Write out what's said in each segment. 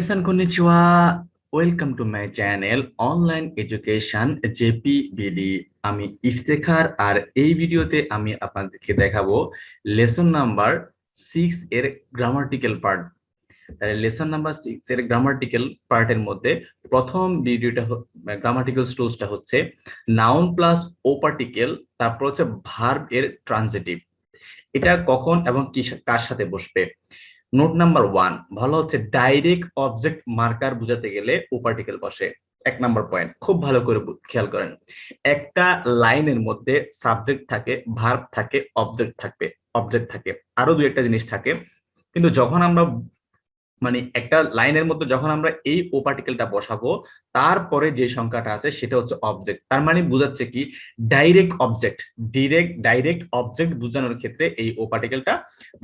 মিনাসান কন্নিচিওয়া, welcome to my channel online education JPBD. আমি ইফতেখার, আর এই ভিডিওতে আমি আপনাদেরকে দেখাবো লেসন নাম্বার 6 এর গ্রামাটিক্যাল পার্ট। লেসন নাম্বার 6 এর গ্রামাটিক্যাল পার্টের মধ্যে প্রথম ভিডিওটা গ্রামাটিক্যাল স্ট্রোকসটা হচ্ছে নাউন প্লাস ও পার্টিকেল, তারপর হচ্ছে ভার্ব এর ট্রানজিটিভ। এটা কখন এবং কি কার সাথে বসবে। নোট নাম্বার 1 ভালো হচ্ছে ডাইরেক্ট অবজেক্ট মার্কার বোঝাতে গেলে ও পার্টিকেল বসে। 1 নম্বর পয়েন্ট খুব ভালো করে খেয়াল করেন। একটা লাইনের মধ্যে সাবজেক্ট থাকে, ভার্ব থাকে, অবজেক্ট থাকে, আরো দুই একটা জিনিস থাকে। কিন্তু যখন আমরা একটা লাইনের মধ্যে যখন আমরা এই ও পার্টিকেলটা বসাবো, তারপরে যে সংখ্যাটা আছে সেটা হচ্ছে অবজেক্ট। তার মানে বোঝাচ্ছে কি ডাইরেক্ট অবজেক্ট বোঝানোর ক্ষেত্রে এই ও পার্টিকেলটা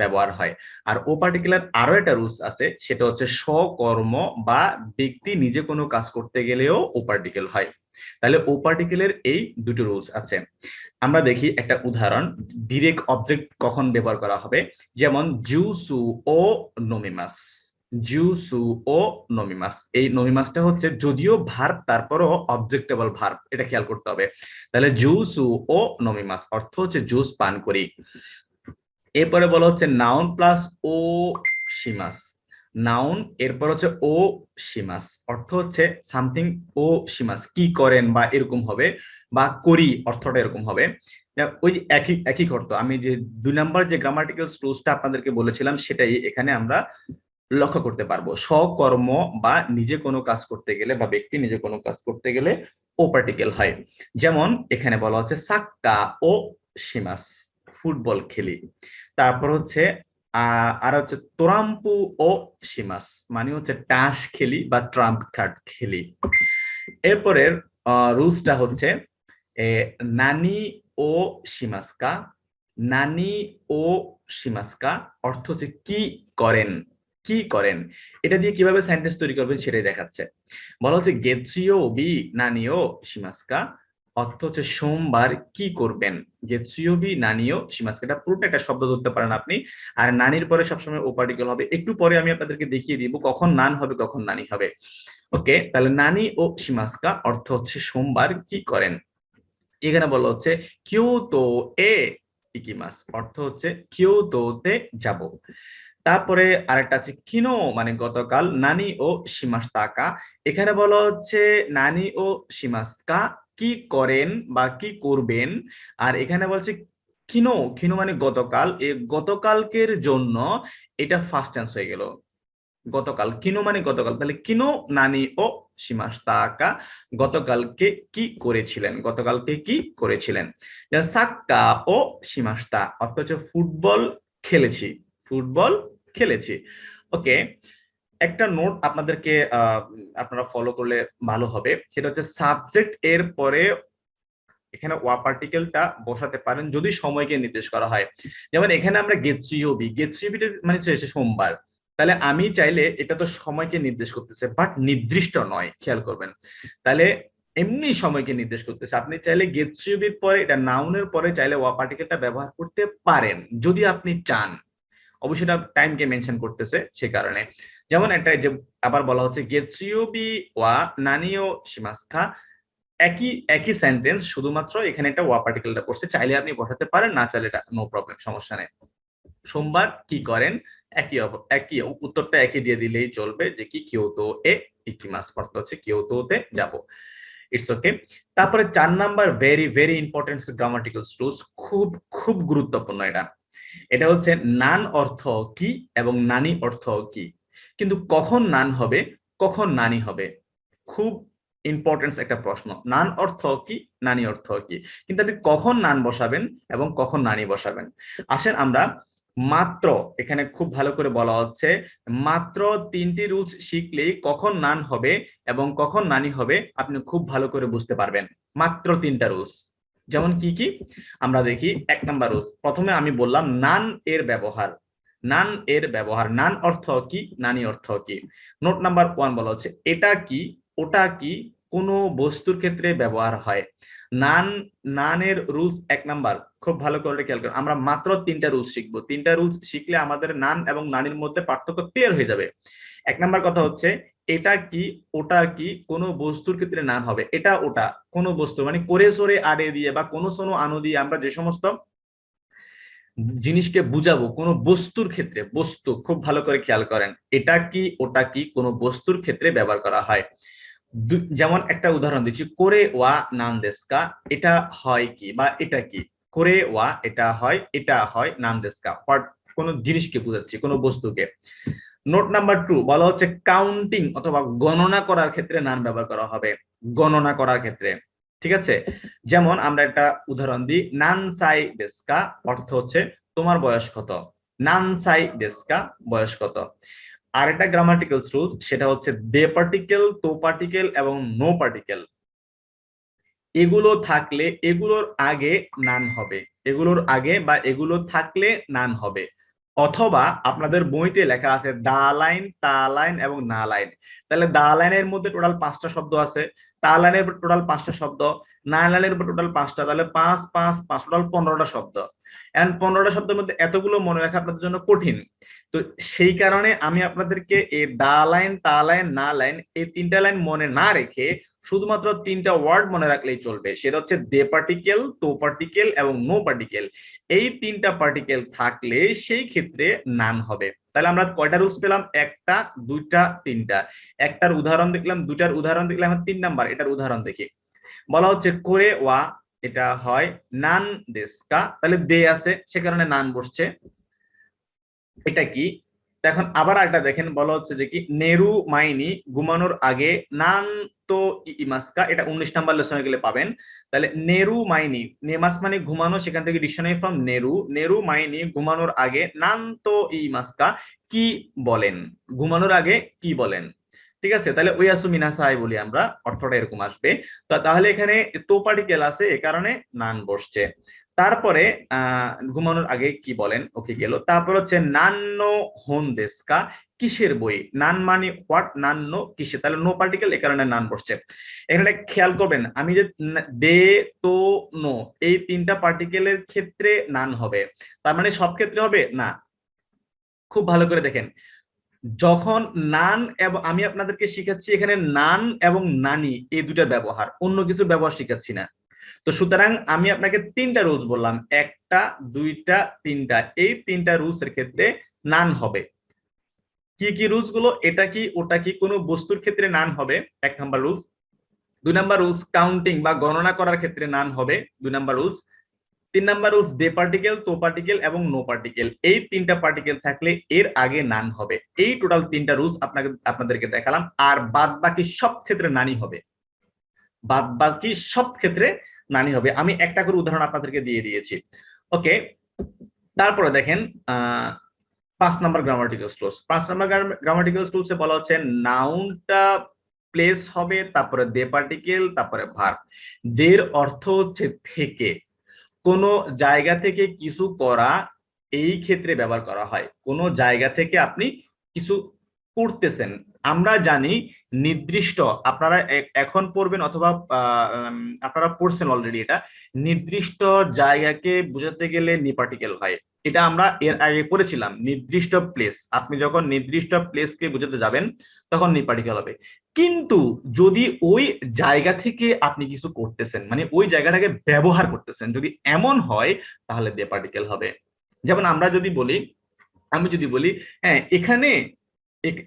ব্যবহার হয়। আর ও পার্টিকেলের আরো একটা রুলস আছে, সেটা হচ্ছে সকর্ম বা ব্যক্তি নিজে কোনো কাজ করতে গেলেও ও পার্টিকেল হয়। তাহলে ও পার্টিকেলের এই দুটো রুলস আছে। আমরা দেখি একটা উদাহরণ, ডিরেক্ট অবজেক্ট কখন ব্যবহার করা হবে। যেমন জুসু ও নমিমাস। জুসু ও নমিমাস, এই নমিমাসটা হচ্ছে যদিও ভার্ব তারপরও অবজেক্টেবল ভার্ব, এটা খেয়াল করতে হবে। তাহলে জুসু ও নমিমাস অর্থ হচ্ছে জুস পান করি। এরপরে বলা হচ্ছে নাউন প্লাস ও সিমাস। নাউন এরপর হচ্ছে ও সিমাস অর্থ হচ্ছে সামথিং, ও সিমাস কি করেন বা এরকম হবে, বা করি অর্থটা এরকম হবে। ওই যে একই একই অর্থ। আমি যে 2 নম্বর যে গ্রামাটিক্যাল স্ট্রোকসটা আপনাদেরকে বলেছিলাম সেটাই এখানে আমরা লক্ষ্য করতে পারবো। সকর্ম বা নিজে কোনো কাজ করতে গেলে বা ব্যক্তি নিজে কোনো কাজ করতে গেলে ও পার্টিকেল হয়। যেমন এখানে বলা হচ্ছে সাক্কা ও সিমাস, ফুটবল খেলি। তারপর হচ্ছে আর হচ্ছে তোরাম্পু ও সিমাস, মানে হচ্ছে টাস খেলি বা ট্রাম্প কার্ড খেলি। এরপরের রুলসটা হচ্ছে নানি ও সিমাস্কা। নানি ও সিমাস্কা অর্থ হচ্ছে কি করেন, কি করেন। এটা দিয়ে কিভাবে সেন্টেন্স তৈরি করবেন সেটাই দেখাচ্ছে। বলা হচ্ছে গেতসুয়ো বি নানিও সিমাস্কা অর্থ হচ্ছে সোমবার কি করবেন। গেতসুয়ো বি নানিও সিমাস্কা, এটা পুরোটা একটা শব্দ ধরতে পারেন আপনি। আর নানির পরে সবসময় ও পার্টিকেল হবে। একটু পরে আমি আপনাদেরকে দেখিয়ে দিব কখন নান হবে কখন নানি হবে। ওকে, তাহলে নানি ও সিমাস্কা অর্থ হচ্ছে সোমবার কি করেন। এখানে বলা হচ্ছে কিয়োতো এ ইকিমাস অর্থ হচ্ছে কিয়োতোতে যাব। তারপরে আরেকটা আছে কিনো মানে গতকাল, নানি ও শিমাস্তাকা। এখানে বলা হচ্ছে নানি ও শিমাস্কা কি করেন বা কি করবেন। আর এখানে বলছে কিনো, কিনো মানে গতকাল, এই গতকালকের জন্য এটা ফার্স্ট টেন্স হয়ে গেল। গতকাল, কিনো মানে গতকাল, তাহলে কিনো নানি ও শিমাস্তাকা গতকালকে কি করেছিলেন, গতকালকে কি করেছিলেন। সাক্কা ও শিমাস্তা অর্থ হচ্ছে ফুটবল খেলেছি, ফুটবল খেলেছি। ওকে, একটা নোট আপনাদেরকে আপনারা ফলো করলে ভালো হবে, সেটা হচ্ছে সাবজেক্ট এর পরে এখানে ওয়া পার্টিকেলটা বসাতে পারেন যদি সময়কে নির্দেশ করা হয়। যেমন এখানে আমরা গেতসুইওবি, গেতসুইওবি মানে হচ্ছে সোমবার। তাহলে আমি চাইলে এটা তো সময়কে নির্দেশ করতেছে বাট নির্দিষ্ট নয়, খেয়াল করবেন। তাহলে এমনি সময়কে নির্দেশ করতেছে। আপনি চাইলে গেতসুইওবির পরে এটা নাউনের পরে চাইলে ওয়া পার্টিকেলটা ব্যবহার করতে পারেন যদি আপনি চান। অবশ্যই এটা টাইমকে মেনশন করতেছে সে কারণে। যেমন একটা যে আবার বলা হচ্ছে গেতসুইওবি ওয়া নানিও শিমাসকা, একই একই সেন্টেন্স, শুধুমাত্র এখানে একটা ওয়া পার্টিকেলটা পড়ছে। চাইলে আপনি বসাতে পারেন, না চাইলে এটা নো প্রবলেম, সমস্যা নেই। সোমবার কি করেন, একই উত্তরটা একই দিয়ে দিলেই চলবে, যে কি কিয়োতো এ ইকিমাস অর্থ হচ্ছে কিয়োতোতে যাব। It's okay. তারপরে 4 number very very important grammatical strokes, খুব খুব গুরুত্বপূর্ণ এটা। এটা হচ্ছে নান অর্থ কি এবং নানি অর্থ কি, কিন্তু কখন নান হবে কখন নানি হবে, খুব ইম্পর্টেন্স একটা প্রশ্ন। নান অর্থ কি, নানি অর্থ কি, কিন্তু আপনি কখন নান বসাবেন এবং কখন নানি বসাবেন। আসেন আমরা মাত্র, এখানে খুব ভালো করে বলা হচ্ছে মাত্র 3টি রুলস শিখলেই কখন নান হবে এবং কখন নানি হবে আপনি খুব ভালো করে বুঝতে পারবেন। মাত্র 3টা রুলস। যেমন কি কি আমরা দেখি। 1 নাম্বার রুলস, প্রথমে আমি বললাম নান এর ব্যবহার। নান এর ব্যবহার, নান অর্থ কি, নানি অর্থ কি। নোট নাম্বার 1 বলা হচ্ছে এটা কি, ওটা কি, কোনো বস্তুর ক্ষেত্রে ব্যবহার হয়। নান, নানের রুলস 1 নাম্বার, খুব ভালো করে খেয়াল করুন। আমরা মাত্র 3টা রুলস শিখবো। 3টা রুলস শিখলে আমাদের নান এবং নানির মধ্যে পার্থক্য ক্লিয়ার হয়ে যাবে। এক নাম্বার কথা হচ্ছে এটা কি ওটা কি কোনো বস্তুর ক্ষেত্রে নান হবে, এটা ওটা কোনো বস্তু মানে করে সরে আড়ে দিয়ে বা কোনো সোনো আনো দিয়ে আমরা যে সমস্ত জিনিসকে বুঝাবো কোনো বস্তুর ক্ষেত্রে, বস্তু খুব ভালো করে খেয়াল করেন, এটা কি ওটা কি কোনো বস্তুর ক্ষেত্রে ব্যবহার করা হয়। যেমন একটা উদাহরণ দিচ্ছি, করে ওয়া নান দেস্কা, এটা হয় কি বা এটা কি, করে ওয়া এটা হয় নান দেস্কা, কোনো জিনিসকে বুঝাচ্ছি কোনো বস্তুকে। নোট নাম্বার 2 বলা হচ্ছে কাউন্টিং অথবা গণনা করার ক্ষেত্রে নান ব্যবহার করা হবে, গণনা করার ক্ষেত্রে। ঠিক আছে, যেমন আমরা একটা উদাহরণ দিই, নান সাই দেস্কা অর্থ হচ্ছে তোমার বয়স কত, নান সাই দেস্কা বয়স কত। আর একটা গ্রামাটিক্যাল রুল, সেটা হচ্ছে দে পার্টিকেল, তো পার্টিকেল এবং নো পার্টিকেল, এগুলো থাকলে এগুলোর আগে নান হবে, এগুলোর আগে বা এগুলো থাকলে নান হবে। অথবা আপনাদের বইতে লেখা আছে দা লাইন, তা লাইন এবং না লাইন, তাহলে দা লাইনের মধ্যে টোটাল 5টা শব্দ আছে, তা লাইনের উপর টোটাল 5টা শব্দ, না লাইনের উপর টোটাল 5টা, তাহলে 5 5 5 টোটাল 15টা শব্দ। এন্ড 15টা শব্দের মধ্যে এতগুলো মনে রাখা আপনাদের জন্য কঠিন। তো সেই কারণে আমি আপনাদেরকে এই দা লাইন, তা লাইন, না লাইন এই 3টা লাইন মনে না রেখে শুধুমাত্র 3টা ওয়ার্ড মনে রাখলেই চলবে, সেটা হচ্ছে দে পার্টিকেল, তো পার্টিকেল এবং নো পার্টিকেল। এই 3টা পার্টিকেল থাকলে সেই ক্ষেত্রে নান হবে। তাহলে আমরা কয়টা রুলস পেলাম, একটা, দুইটা, তিনটা। একটার উদাহরণ দেখলাম, দুইটার উদাহরণ দেখলাম, 3 নাম্বার এটার উদাহরণ দেখি। বলা হচ্ছে করে ওয়া, এটা হয় নান দেস্কা, তাহলে দে আছে সে কারণে নান বসছে, এটা কি। এখন আবার একটা দেখেন, বলা হচ্ছে যে কি নেরু মাইনি ঘুমানোর আগে নান তো ইমাস্কা, এটা 19 নাম্বার লেসনে গেলে পাবেন। তাহলে নেরু মাইনি, নেমাস মানে ঘুমানো, সেখান থেকে ডিকশনারি ফ্রম নেরু, নেরু মাইনি ঘুমানোর আগে নান তো ইমাস্কা কি বলেন, ঘুমানোর আগে কি বলেন। ঠিক আছে, তাহলে ওই আসু মিনাসাই বলি আমরা, অর্থটা এরকম আসবে। তো তাহলে এখানে তো পার্টিকেল আছে এ কারণে নান বসছে। তারপরে ঘুমানোর আগে কি বলেন, ওকে গেল। তারপর হচ্ছে নান্ন হোন দেস্কা, কিসের বই, নান মানে হোয়াট, নান্ন কিসে, তাহলে নো পার্টিকেল এ কারণে নান বসছে। এখানে খেয়াল করবেন আমি যে দে, তো, নো এই 3টা পার্টিকেলের ক্ষেত্রে নান হবে, তার মানে সব ক্ষেত্রে হবে না। খুব ভালো করে দেখেন, যখন নান এবং আমি আপনাদেরকে শিখাচ্ছি এখানে নান এবং নানি এই দুটা ব্যবহার, অন্য কিছু ব্যবহার শিখাচ্ছি না। তো সুতরাং আমি আপনাকে 3টা রুলস বললাম, একটা, দুইটা, তিনটা, এই 3টা রুলস এর ক্ষেত্রে নান হবে। কি কি রুলস গুলো, এটা কি ওটা কি কোনো বস্তুর ক্ষেত্রে নান হবে, 1 number rules. 2 number rules counting বা গণনা করার ক্ষেত্রে নান হবে, 2 number rules. 3 number rules they particle, তো পার্টিকেল এবং নো পার্টিকেল, এই 3টা পার্টিকেল থাকলে এর আগে নান হবে। এই টোটাল 3টা রুলস আপনাদেরকে দেখালাম, আর বাদ বাকি সব ক্ষেত্রে নানি হবে, বাদ বাকি সব ক্ষেত্রে নানি হবে। আমি একটা করে উদাহরণ আপনাদেরকে দিয়ে দিয়েছি। ওকে, তারপরে দেখেন 5 number grammatical rules. 5 number grammatical রুলসে বলা হচ্ছে নাউনটা প্লেস হবে, তারপরে দে পার্টিকেল, তারপরে ভার্ব। দের অর্থ হচ্ছে থেকে, কোন জায়গা থেকে কিছু করা, এই ক্ষেত্রে ব্যবহার করা হয়, কোন জায়গা থেকে আপনি কিছু করতেছেন। আমরা জানি নির্দিষ্ট, আপনারা এখন পড়বেন অথবা আপনারা পড়ছেন অলরেডি, এটা নির্দিষ্ট জায়গাকে বোঝাতে গেলে নি পার্টিকেল হয়, এটা আমরা এর আগে পড়েছিলাম। নির্দিষ্ট প্লেস, আপনি যখন নির্দিষ্ট প্লেসকে বোঝাতে যাবেন তখন নি পার্টিকেল হবে। কিন্তু যদি ওই জায়গা থেকে আপনি কিছু করতেছেন, মানে ওই জায়গাটাকে ব্যবহার করতেছেন, যদি এমন হয় তাহলে দে পার্টিকেল হবে। যেমন আমরা যদি বলি, আমি যদি বলি হ্যাঁ এখানে,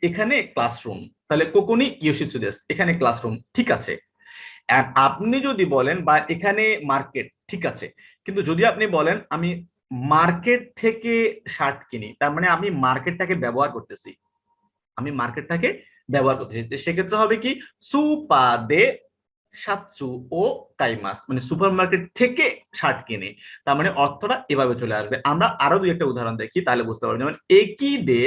এখানে ক্লাসরুম, তাহলে কোকোনি ইয়োশিৎসুদেস, এখানে ক্লাসরুম, ঠিক আছে। আর আপনি যদি বলেন বা এখানে মার্কেট, ঠিক আছে, কিন্তু যদি আপনি বলেন আমি মার্কেট থেকে শার্ট কিনি, তার মানে আমি মার্কেটটাকে ব্যবহার করতেছি, আমি মার্কেটটাকে ব্যবহার করতেছি, সেক্ষেত্রে হবে কি সুপাদে সাতসু ও কাইমাস, মানে সুপার মার্কেট থেকে শার্ট কিনে, তার মানে অর্থটা এভাবে চলে আসবে। আমরা আরো দুই একটা উদাহরণ দেখি তাহলে বুঝতে পারবেন। যেমন একই দে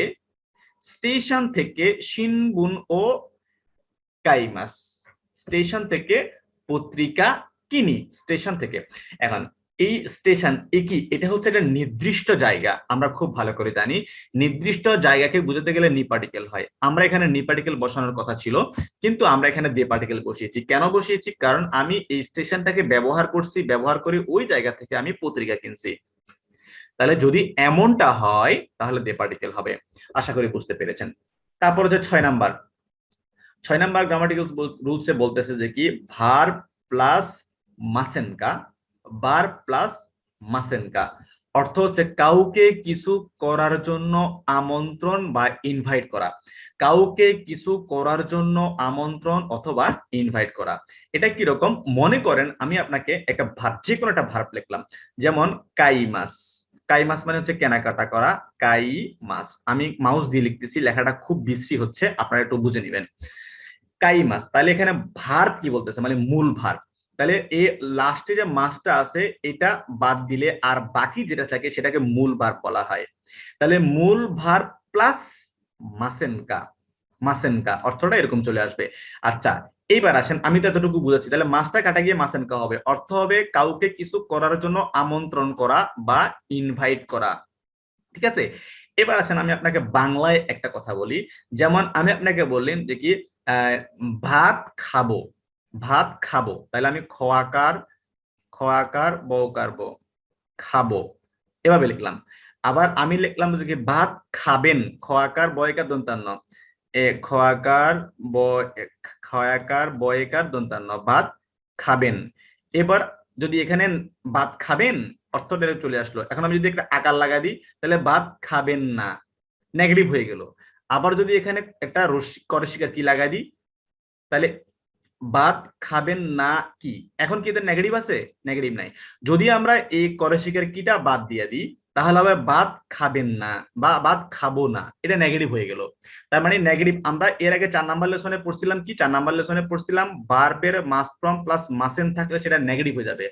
স্টেশন থেকে শিনবুন ও কাইমাস, স্টেশন থেকে পত্রিকা কিনি, স্টেশন থেকে। এখন এই স্টেশন একই, এটা হচ্ছে একটা নির্দিষ্ট জায়গা, আমরা খুব ভালো করে জানি নির্দিষ্ট জায়গাকে বুঝাতে গেলে নি পার্টিকেল হয়। আমরা এখানে নি পার্টিকেল বসানোর কথা ছিল, কিন্তু আমরা এখানে দে পার্টিকেল বসিয়েছি। কেন বসিয়েছি, কারণ আমি এই স্টেশনটাকে ব্যবহার করছি, ব্যবহার করে ওই জায়গা থেকে আমি পত্রিকা কিনছি। তাহলে যদি এমনটা হয় তাহলে দে পার্টিকেল হবে। আশা করি বুঝতে পেরেছেন। তারপর হচ্ছে 6 নাম্বার, 6 নাম্বার গ্রামাটিক্যাল রুলসে বলতেছে যে কি ভার্ব প্লাস মাসেনকা, ভার্ব প্লাস মাসেনকা অর্থ হচ্ছে কাউকে কিছু করার জন্য আমন্ত্রণ বা ইনভাইট করা, কাউকে কিছু করার জন্য আমন্ত্রণ অথবা ইনভাইট করা। এটা কি রকম, মনে করেন আমি আপনাকে একটা ভার্ব, যে কোনো একটা ভার্ব লিখলাম, যেমন কাইমাস, কাইমাস মানে হচ্ছে কেনাকাটা করা, কাই মাস, আমি মাউস দিয়ে লিখতেছি, লেখাটা খুব বিশ্রী হচ্ছে, আপনারা একটু বুঝে নেবেন। কাই মাছ, তাহলে এখানে ভার্ব কি বলতেছে, মানে মূল ভার্ব, তাহলে এই লাস্টে যে মাছটা আছে এটা বাদ দিলে আর বাকি যেটা থাকে সেটাকে মূল ভার্ব বলা হয়। তাহলে মূল ভার্ব প্লাস মাসেনকা, মাসেনকা অর্থটা এরকম চলে আসবে। আচ্ছা, এইবার আসেন, আমি তো এতটুকু বুঝাচ্ছি, তাহলে মাছটা কাটা গিয়ে মাসেনকা হবে, অর্থ হবে কাউকে কিছু করার জন্য আমন্ত্রণ করা বা ইনভাইট করা। ঠিক আছে, এবার আসেন আমি আপনাকে বাংলায় একটা কথা বলি। যেমন আমি আপনাকে বললেন যে কি আহ, ভাত খাবো, ভাত খাবো, তাহলে আমি খোয়াকার, খোয়াকার বউকার বউ, খাবো, এভাবে লিখলাম। আবার আমি লিখলাম যে কি ভাত খাবেন, খোয়াকার বয়কার দন্তান্ন, খোয়াকার বয়, খোয়াকার বয়কার দন্তান্ন, ভাত খাবেন। এবার যদি এখানে ভাত খাবেন অর্থটা চলে আসলো, এখন আমি যদি একটা আকার লাগাই দিই তাহলে ভাত খাবেন না, নেগেটিভ হয়ে গেল। আবার যদি এখানে একটা করসিকা কি লাগাই দিই, তাহলে ভাত খাবেন না কি, এখন কি এদের নেগেটিভ আছে? নেগেটিভ নাই। যদি আমরা এই করসিকার কিটা বাদ দিয়ে দিই তাহলে হবে ভাত খাবেন না বা ভাত খাবো না, এটা নেগেটিভ হয়ে গেল। তার মানে নেগেটিভ, আমরা এর আগে 4 নাম্বার লেসনে পড়ছিলাম কি, 4 নাম্বার লেসনে পড়ছিলাম ভার্বের মাস ফ্রম প্লাস মাসেন থাকলে সেটা নেগেটিভ হয়ে যাবে।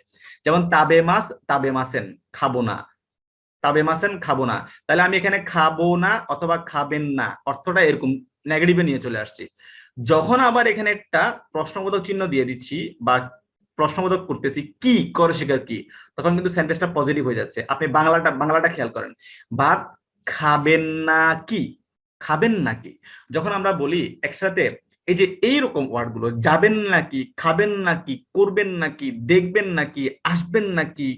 যেমন তাবে মাস, তাবে মাসেন, খাবো না, তাবে মাসেন খাবো না, তাহলে আমি এখানে খাবো না অথবা খাবেন না অর্থটা এরকম নেগেটিভে নিয়ে চলে আসছি। যখন আবার এখানে একটা প্রশ্নবোধক চিহ্ন দিয়ে দিচ্ছি বা প্রশ্নবোধক করতেছি কি করে শিকার কি, তখন কিন্তু সেন্টেন্সটা পজিটিভ হয়ে যাচ্ছে। আপনি বাংলাটা, বাংলাটা খেয়াল করেন, ভাত খাবেন না কি, খাবেন নাকি, যখন আমরা বলি একসাথে এই যে এইরকম ওয়ার্ড গুলো, যাবেন নাকি, খাবেন নাকি, করবেন নাকি, দেখবেন নাকি, আসবেন নাকি,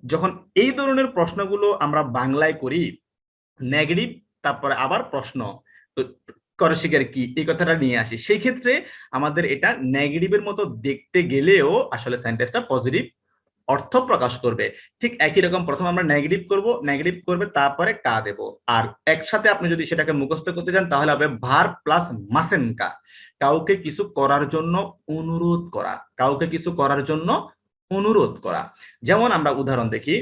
যখন এই ধরনের প্রশ্নগুলো আমরা বাংলায় করি, নেগেটিভ তারপরে আবার প্রশ্ন, তো করে শিকার কি এই কথাটা নিয়ে আসি, সেই ক্ষেত্রে আমাদের এটা নেগেটিভের মতো দেখতে গেলেও আসলে সেন্টেন্সটা পজিটিভ অর্থ প্রকাশ করবে। ঠিক একই রকম প্রথম আমরা নেগেটিভ করব, নেগেটিভ করবে তারপরে কা দেব, আর একসাথে আপনি যদি সেটাকে মুখস্থ করতে চান তাহলে হবে ভার্ব প্লাস মাসেনকা, কাউকে কিছু করার জন্য অনুরোধ করা, কাউকে কিছু করার জন্য অনুরোধ করা। যেমন আমরা উদাহরণ দেখি,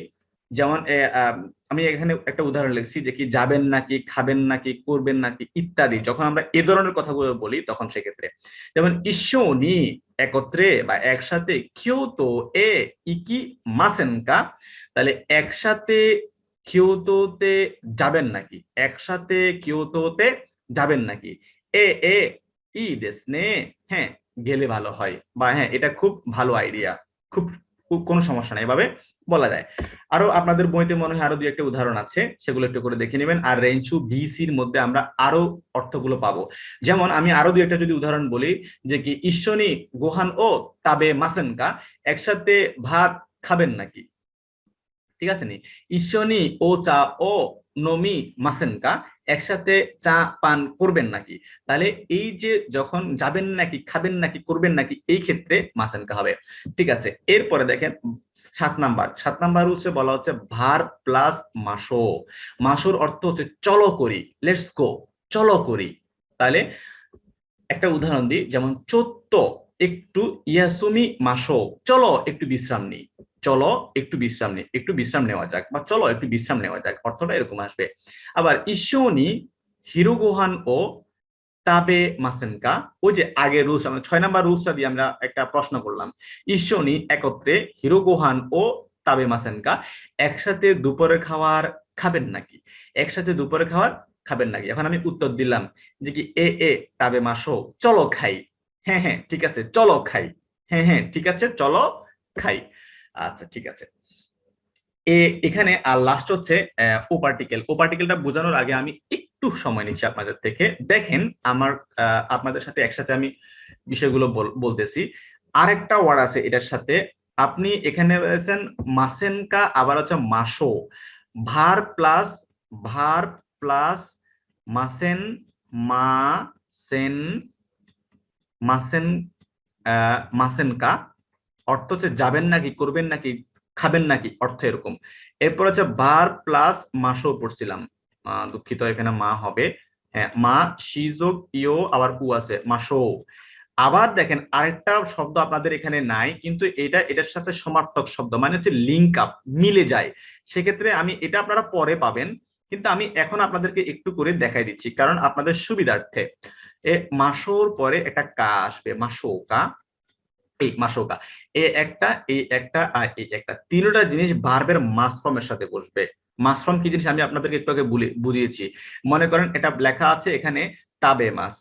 যেমন আমি এখানে একটা উদাহরণ লিখছি যে কি যাবেন নাকি, খাবেন নাকি, করবেন নাকি ইত্যাদি, যখন আমরা এ ধরনের কথাগুলো বলি তখন সেক্ষেত্রে, যেমন ইস্যনি একত্রে বা একসাথে, কিয়োতো এ ইকি মাসেনকা, তাহলে একসাথে কিয়োতোতে যাবেন নাকি, একসাথে কিয়োতোতে যাবেন নাকি, এ এ ই দেশনে, হ্যাঁ গেলে ভালো হয়, বা হ্যাঁ এটা খুব ভালো আইডিয়া, খুব কোনো সমস্যা নাই, এভাবে বলা যায়। আরো আপনাদের বইতে মনে হয় আরো দুই একটা উদাহরণ আছে, সেগুলো একটু করে দেখে নেবেন। আর রেঞ্চু বিসির মধ্যে আমরা আরো অর্থগুলো পাবো। যেমন আমি আরো দুই একটা যদি উদাহরণ বলি, যে কি ঈশ্বনী গোহান ও তাবে মাসেনকা, একসাথে ভাত খাবেন নাকি, ঠিক আছে নি, ঈশ্বনী ও চা ও নমি মাসেনকা, একসাথে চা পান করবেন নাকি, তাহলে এই যে যখন যাবেন নাকি, খাবেন নাকি, করবেন নাকি, এই ক্ষেত্রে মাসেনকা হবে। ঠিক আছে, এরপরে দেখেন 7 নাম্বার, 7 নাম্বার হচ্ছে বলা হচ্ছে ভার প্লাস মাসো, মাসোর অর্থ হচ্ছে চলো করি, লেটস গো, চলো করি। তাহলে একটা উদাহরণ দিই, যেমন চোত্ত একটু ইয়াসুমি মাসো, চলো একটু বিশ্রাম নিই, চলো একটু বিশ্রাম নিই, একটু বিশ্রাম নেওয়া যাক, বা চলো একটু বিশ্রাম নেওয়া যাক, অর্থটা এরকম আসবে। আবার ইশোনি হিরোগোহান ও তাবে মাসেনকা, ওই যে আগে রুলস, আমরা 6 নাম্বার রুলসটা দিয়ে আমরা একটা প্রশ্ন করলাম, ইশোনি একত্রে হিরোগোহান ও তাবে মাসেনকা, একসাথে দুপুরের খাবার খাবেন নাকি, একসাথে দুপুরের খাবার খাবেন নাকি, এখন আমি উত্তর দিলাম যে কি এ এ তাবে মাসো, চলো খাই, হ্যাঁ হ্যাঁ ঠিক আছে চলো খাই, হ্যাঁ হ্যাঁ ঠিক আছে চলো খাই। আচ্ছা ঠিক আছে, এখানে আর লাস্ট হচ্ছে ও পার্টিকেল। ও পার্টিকেলটা বোঝানোর আগে আমি একটু সময় নিচ্ছি আপনাদের থেকে, দেখেন আমার আপনাদের সাথে একসাথে আমি বিষয়গুলো বলতেছি। আরেকটা ওয়ার্ড আছে এটার সাথে, আপনি এখানে রয়েছেন মাসেনকা, আবার হচ্ছে মাসো, ভার প্লাস, ভার প্লাস মাসেন মাসেন মাসেন মাসেনকা অর্থ হচ্ছে যাবেন নাকি, করবেন নাকি, খাবেন নাকি, অর্থ এরকম। এরপর হচ্ছে বার প্লাস মাসও পড়ছিলাম, দুঃখিত এখানে মা হবে। হ্যাঁ, মা সিযোগ ইও আবার উ আছে মাসো। আবার দেখেন আরেকটা শব্দ আপনাদের এখানে নাই, কিন্তু এটা এটার সাথে সমার্থক শব্দ, মানে হচ্ছে লিঙ্ক আপ, মিলে যায়। সেক্ষেত্রে আমি এটা আপনারা পরে পাবেন, কিন্তু আমি এখন আপনাদেরকে একটু করে দেখাই দিচ্ছি কারণ আপনাদের সুবিধার্থে। এ মাসোর পরে একটা কা আসবে, মাসোকা, এই মাসোকা, এই একটা আর এই একটা, তিনটা জিনিস ভার্বের মাস ফর্মের সাথে বসবে। মাস ফর্ম কি জিনিস আমি আপনাদেরকে একটু আগে বুঝিয়েছি। মনে করেন এটা লেখা আছে এখানে তাবে মাস,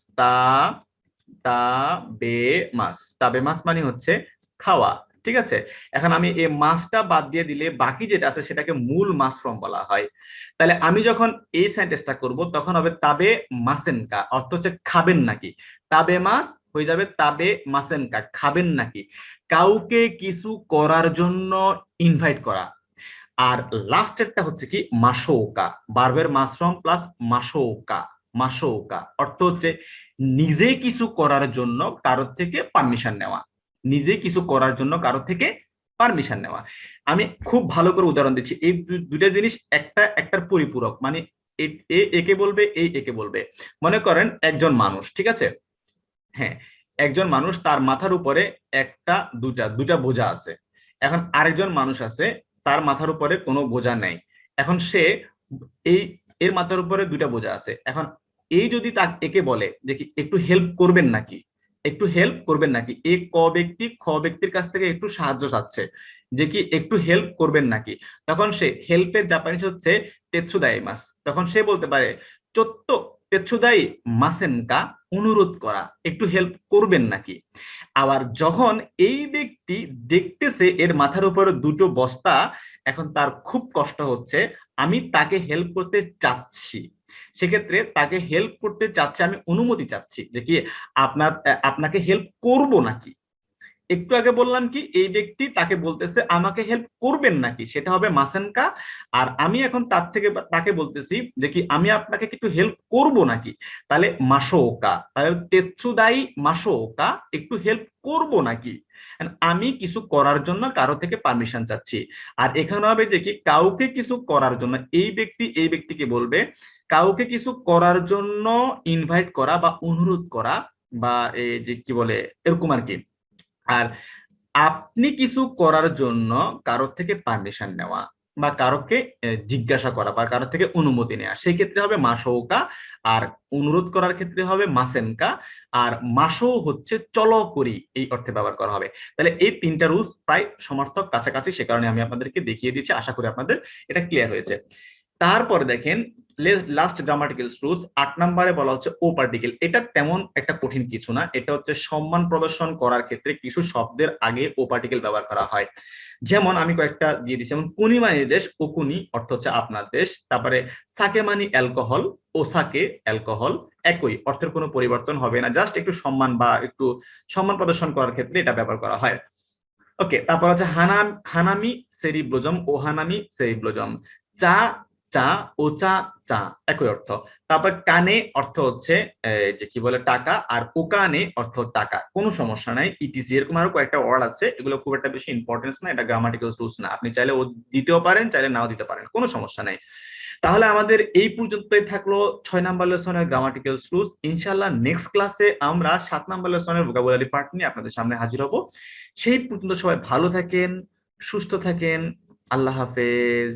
তাবে মাস মানে হচ্ছে খাওয়া, ঠিক আছে। এখন আমি এই মাসটা বাদ দিয়ে দিলে বাকি যেটা আছে সেটাকে মূল মাস ফর্ম বলা হয়। তাহলে আমি যখন এই সেন্টেন্সটা করব তখন হবে তাবে মাসেনকা, অর্থ হচ্ছে খাবেন নাকি। তাবে মাস হয়ে যাবে তাবে মাসেনকা, খাবেন নাকি, কাউকে কিছু করার জন্য ইনভাইট করা। আর লাস্টেরটা হচ্ছে কি মাসোকা, ভার্বের মাস ফর্ম প্লাস মাসোকা, মাসোকা অর্থ হচ্ছে নিজে কিছু করার জন্য কারোর থেকে পারমিশন নেওয়া, নিজে কিছু করার জন্য কারোর থেকে পারমিশন নেওয়া। আমি খুব ভালো করে উদাহরণ দিচ্ছি, এই দুইটা জিনিস একটা একটার পরিপূরক, মানে একে বলবে এই একে বলবে। মনে করেন একজন মানুষ, ঠিক আছে, হ্যাঁ, একজন মানুষ তার মাথার উপরে একটা দুটা দুটা বোঝা আছে। এখন আরেকজন মানুষ আছে তার মাথার উপরে কোনো বোঝা নেই। এখন সে এই এর মাথার উপরে দুটা বোঝা আছে। এখন এই যদি তাকে একে বলে যে কি একটু হেল্প করবেন নাকি, একটু হেল্প করবেন নাকি, এই ক ব্যক্তি খ ব্যক্তির কাছ থেকে একটু সাহায্য চাচ্ছে যে কি একটু হেল্প করবেন নাকি, তখন সে হেল্পের জাপানিজ হচ্ছে তেৎসুদাইমাস। তখন সে বলতে পারে চত্ত তেৎসুদাই মাসেনকা, অনুরোধ করা, একটু হেল্প করবেন নাকি। আবার যখন এই ব্যক্তি দেখতেছে এর মাথার উপরে দুটো বস্তা, এখন তার খুব কষ্ট হচ্ছে, আমি তাকে হেল্প করতে চাচ্ছি, সেক্ষেত্রে তাকে হেল্প করতে চাচ্ছে, আমি অনুমতি চাচ্ছি যে কি আপনাকে হেল্প করব নাকি। একটু আগে বললাম কি এই ব্যক্তি তাকে বলতেছে আমাকে হেল্প করবেন নাকি, সেটা হবে মাসেনকা। আর আমি এখন তার থেকে তাকে বলতেছি যে কি আমি আপনাকে কিছু হেল্প করব নাকি, তাহলে মাসোকা, তাহলে তেৎসুদাই মাসোকা, একটু হেল্প করব নাকি, আমি কিছু করার জন্য কারো থেকে পারমিশন চাচ্ছি। আর এখানে হবে যে কি কাউকে কিছু করার জন্য, এই ব্যক্তি এই ব্যক্তিকে বলবে কাউকে কিছু করার জন্য ইনভাইট করা বা অনুরোধ করা, বা এই যে কি বলে এরকম আর কি। আর আপনি কিছু করার জন্য কারোর থেকে পারমিশন নেওয়া বা কারোকে জিজ্ঞাসা করা বা কারোর থেকে অনুমতি নেওয়া, সেই ক্ষেত্রে হবে মাসৌকা। আর অনুরোধ করার ক্ষেত্রে হবে মাসেনকা। আর মাসও হচ্ছে চলো করি, এই অর্থে ব্যবহার করা হবে। তাহলে এই তিনটা রুলস প্রায় সমার্থক কাছাকাছি, সে কারণে আমি আপনাদেরকে দেখিয়ে দিচ্ছি, আশা করি আপনাদের এটা ক্লিয়ার হয়েছে। তারপরে দেখেন লাস্ট গ্রামাটিক্যাল রুলস 8 নম্বরে বলা হচ্ছে ও পার্টিকেল। এটা তেমন একটা কঠিন কিছু না, এটা হচ্ছে সম্মান প্রদর্শন করার ক্ষেত্রে কিছু শব্দের আগে ও পার্টিকেল ব্যবহার করা হয়। যেমন আমি কয়েকটা দিয়ে দিচ্ছি, যেমন কুনি মানে দেশ, ওকুনি অর্থ হচ্ছে আপনার দেশ। তারপরে সাকে মানে অ্যালকোহল, ও সাকে অ্যালকোহল, একই অর্থের কোনো পরিবর্তন হবে না, জাস্ট একটু সম্মান বা একটু সম্মান প্রদর্শন করার ক্ষেত্রে এটা ব্যবহার করা হয়। ওকে, তারপর হচ্ছে হানামি সেরিব্লোজম, ও হানামি সেরিব্লোজম, চা চা, ও চা চা, একই অর্থ। তারপর কানে অর্থ হচ্ছে যে কি বলে টাকা, আর ওকানে অর্থ টাকা, কোনো সমস্যা নাই। ইটিসি এরকম আরো কয়েকটা ওয়ার্ড আছে, এগুলো খুব একটা বেশি ইম্পর্টেন্স না, এটা গ্রামাটিক্যাল রুলস না, আপনি চাইলে ও দিতেও পারেন, চাইলে নাও দিতে পারেন, কোনো সমস্যা নাই। তাহলে আমাদের এই পর্যন্তই থাকলো 6 নম্বর লেসনের গ্রামাটিক্যাল রুলস। ইনশাআল্লাহ নেক্সট ক্লাসে আমরা 7 নম্বর লেসনের ভোকাবুলারি পার্ট নিয়ে আপনাদের সামনে হাজির হব। সেই পর্যন্ত সবাই ভালো থাকেন, সুস্থ থাকেন, আল্লাহ হাফেজ।